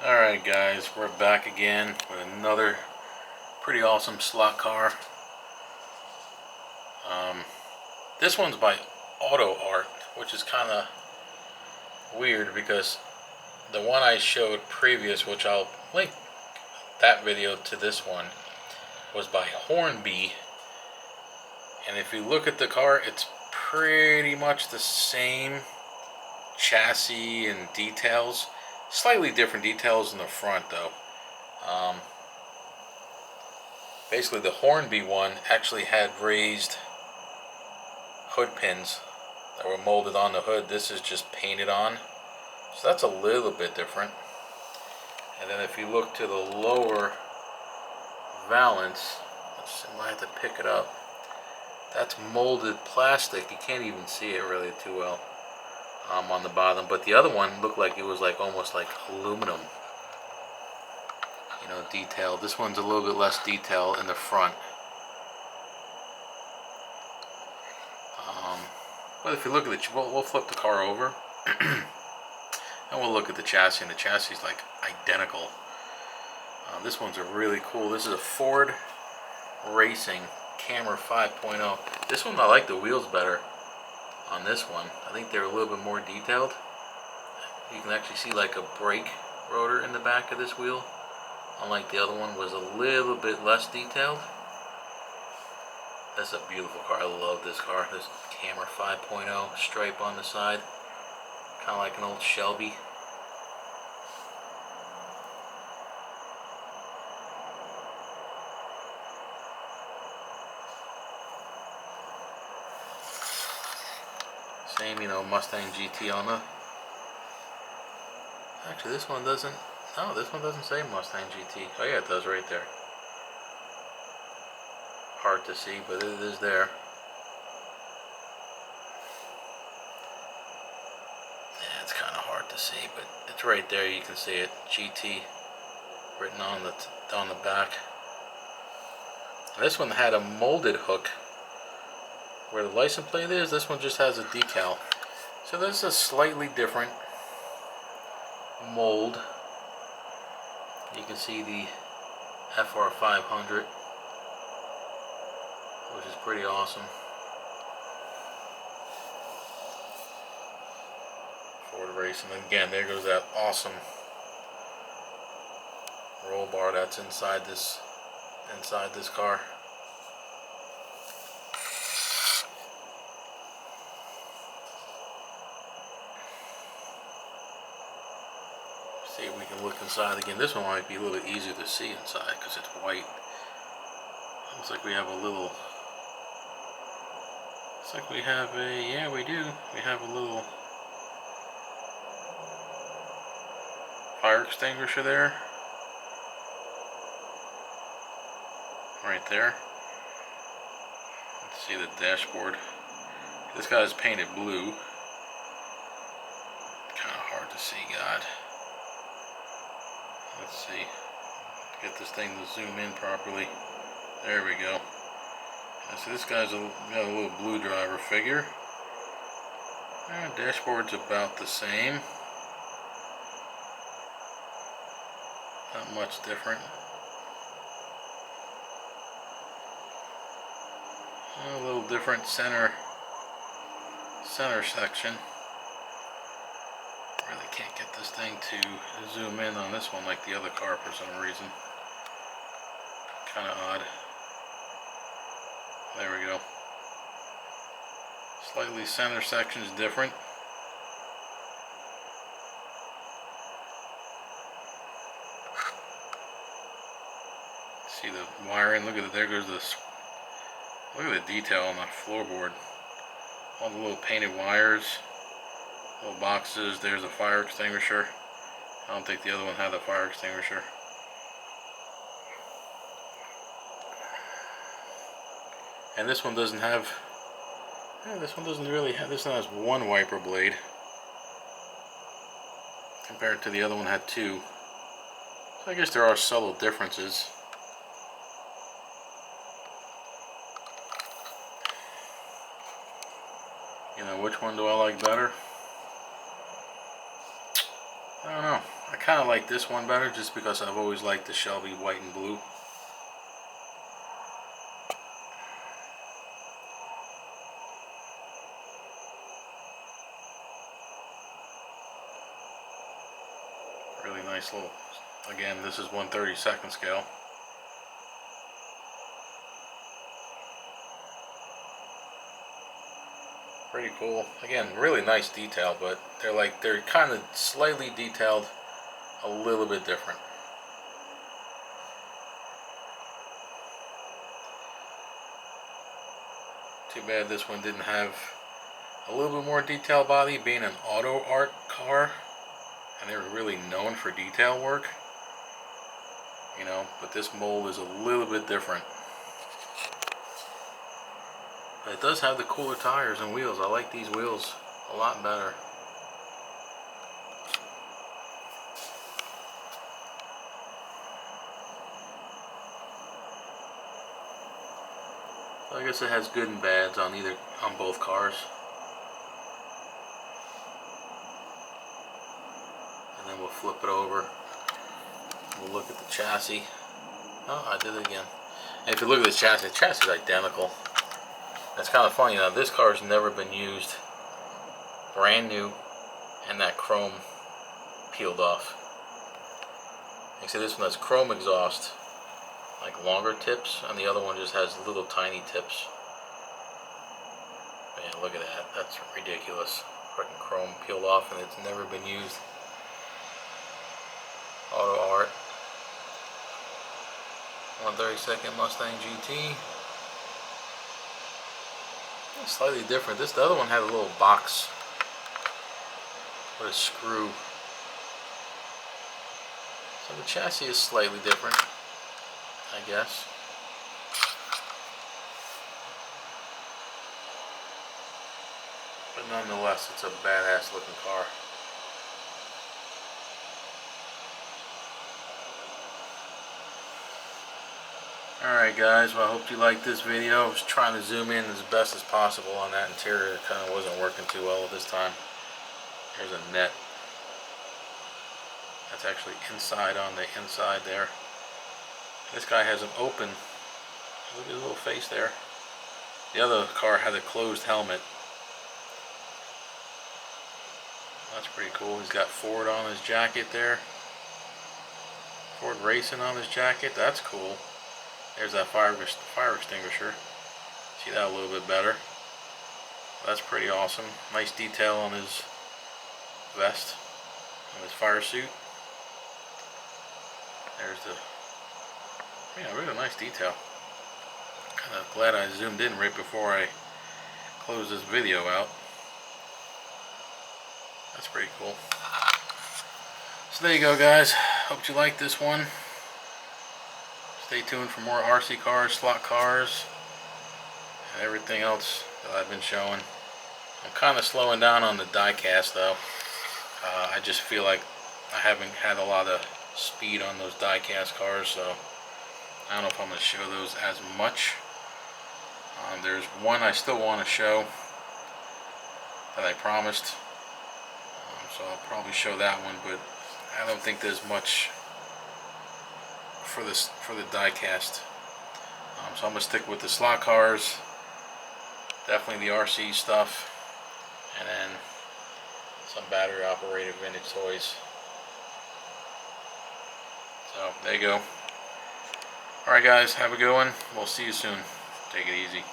Alright guys, we're back again with another pretty awesome slot car. This one's by AUTOart, which is kind of weird because the one I showed previous, which I'll link that video to this one, was by Hornby. And if you look at the car, it's pretty much the same chassis and details. Slightly different details in the front though. Basically the Hornby one actually had raised hood pins that were molded on the hood. This is just painted on, so that's a little bit different. And then if you look to the lower valance, I might have to pick it up, that's molded plastic. You can't even see it really too well on the bottom, but the other one looked like it was like almost like aluminum, you know, detailed. This one's a little bit less detail in the front. But if you look at the, we'll flip the car over and we'll look at the chassis, and the chassis is like identical. This one's a really cool, this is a Ford Racing Camera 5.0. This one, I like the wheels better on this one. I think they're a little bit more detailed. You can actually see like a brake rotor in the back of this wheel, unlike the other one was a little bit less detailed. That's a beautiful car. I love this car. This Camera 5.0 stripe on the side, kind of like an old Shelby. Same, you know, Mustang GT on the. Actually, this one doesn't. No, this one doesn't say Mustang GT. Oh yeah, it does right there. Hard to see, but it is there. Yeah, it's kind of hard to see, but it's right there. You can see it, GT, written on the back. And this one had a molded hook where the license plate is. This one just has a decal. So this is a slightly different mold. You can see the fr500, which is pretty awesome. Ford Racing. And again, there goes that awesome roll bar that's inside this car. See if we can look inside again. This one might be a little bit easier to see inside because it's white. Looks like we have a little. Looks like we have a. Yeah, we do. We have a little fire extinguisher there. Right there. Let's see the dashboard. This guy's painted blue. Kind of hard to see, God. Let's see. Get this thing to zoom in properly. There we go. So this guy's got a little blue driver figure. Dashboard's about the same. Not much different. A little different center section. Really can't get this thing to zoom in on this one like the other car for some reason. Kind of odd. There we go. Slightly center section is different. See the wiring. Look at it. There goes this. Look at the detail on the floorboard. All the little painted wires, little boxes. There's a fire extinguisher. I don't think the other one had a fire extinguisher. And this one doesn't have. Yeah, this one doesn't really have. This one has one wiper blade compared to the other one had two. So I guess there are subtle differences. You know, which one do I like better? I don't know. I kind of like this one better just because I've always liked the Shelby white and blue. Really nice little, again, this is 1/32 scale. Pretty cool. Again, really nice detail, but they're kind of slightly detailed a little bit different. Too bad this one didn't have a little bit more detail body, being an AUTOart car, and they were really known for detail work, you know, but this mold is a little bit different. But it does have the cooler tires and wheels. I like these wheels a lot better. So I guess it has good and bads on both cars. And then we'll flip it over. We'll look at the chassis. Oh, I did it again. And if you look at this chassis, the chassis is identical. That's kind of funny. Now this car's never been used. Brand new, and that chrome peeled off. You see this one has chrome exhaust, like longer tips, and the other one just has little tiny tips. Man, look at that. That's ridiculous. Freaking chrome peeled off, and it's never been used. AUTOart 1/32 Mustang GT. It's slightly different. The other one had a little box with a screw. So the chassis is slightly different, I guess. But nonetheless, it's a badass looking car. Alright guys, well I hope you liked this video. I was trying to zoom in as best as possible on that interior. It kind of wasn't working too well this time. There's a net. That's actually inside on the inside there. This guy has an open. Look at his little face there. The other car had a closed helmet. That's pretty cool. He's got Ford on his jacket there. Ford Racing on his jacket. That's cool. There's that fire extinguisher. See that a little bit better. That's pretty awesome. Nice detail on his vest and his fire suit. There's the, yeah, really nice detail. Kind of glad I zoomed in right before I closed this video out. That's pretty cool. So there you go guys. Hope you liked this one. Stay tuned for more RC cars, slot cars, and everything else that I've been showing. I'm kind of slowing down on the die cast though. I just feel like I haven't had a lot of speed on those die cast cars, so I don't know if I'm going to show those as much. There's one I still want to show that I promised, so I'll probably show that one, but I don't think there's much for the die cast. So I'm going to stick with the slot cars, definitely the RC stuff, and then some battery operated vintage toys. So there you go. Alright guys, have a good one. We'll see you soon. Take it easy.